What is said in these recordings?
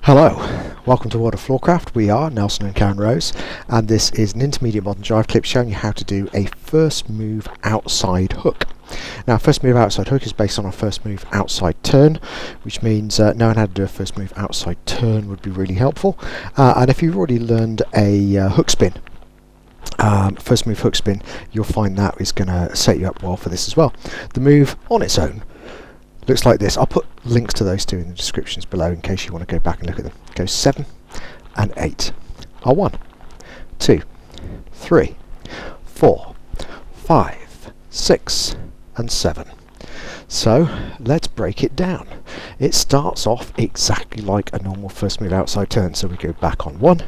Hello, welcome to World of Floorcraft. We are Nelson and Karen Rose, and this is an Intermediate Modern Jive Clip showing you how to do a first move outside hook. Now, first move outside hook is based on a first move outside turn, which means knowing how to do a first move outside turn would be really helpful. And if you've already learned a hook spin, first move hook spin, you'll find that is going to set you up well for this as well. The move on its own looks like this. I'll put links to those two in the descriptions below in case you want to go back and look at them. It goes 7 and 8 are 1, 2, 3, 4, 5, 6 and 7. So let's break it down. It starts off exactly like a normal first move outside turn. So we go back on 1,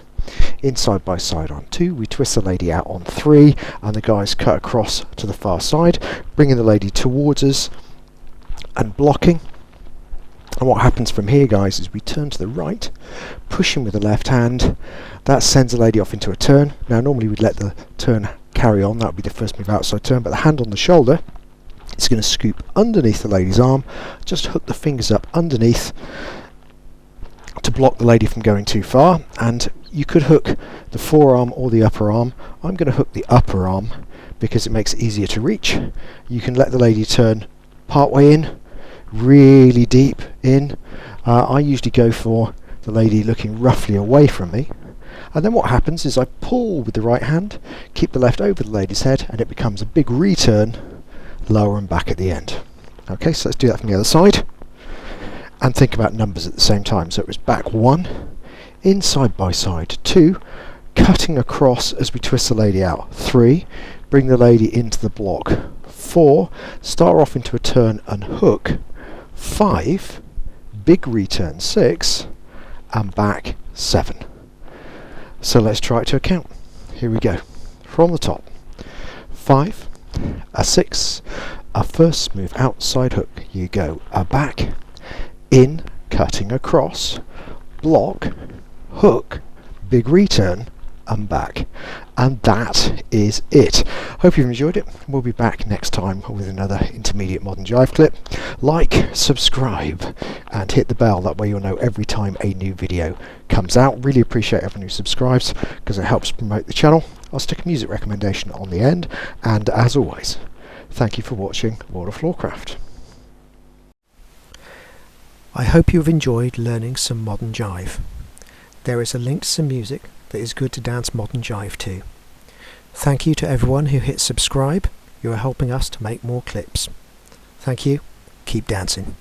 inside by side on 2, we twist the lady out on 3, and the guys cut across to the far side, bringing the lady towards us and blocking. And what happens from here, guys, is we turn to the right, pushing with the left hand. That sends the lady off into a turn. Now normally we'd let the turn carry on, that would be the first move outside turn, but the hand on the shoulder is going to scoop underneath the lady's arm, just hook the fingers up underneath to block the lady from going too far. And you could hook the forearm or the upper arm. I'm going to hook the upper arm because it makes it easier to reach. You can let the lady turn part way in, really deep in. I usually go for the lady looking roughly away from me, and then what happens is I pull with the right hand, keep the left over the lady's head, and it becomes a big return, lower and back at the end. Okay, so let's do that from the other side and think about numbers at the same time. So it was back 1, inside by side 2, cutting across as we twist the lady out 3, bring the lady into the block 4, start off into a turn and hook 5, big return 6, and back 7. So let's try it to account. Here we go. From the top. 5, a 6, a first move outside hook. You go a back, in, cutting across, block, hook, big return, and back. And that is it. Hope you've enjoyed it. We'll be back next time with another Intermediate Modern Jive Clip. Like, subscribe and hit the bell, that way you'll know every time a new video comes out. Really appreciate everyone who subscribes because it helps promote the channel. I'll stick a music recommendation on the end, and as always, thank you for watching World of Floorcraft. I hope you've enjoyed learning some modern jive. There is a link to some music that is good to dance modern jive to. Thank you to everyone who hit subscribe. You are helping us to make more clips. Thank you. Keep dancing.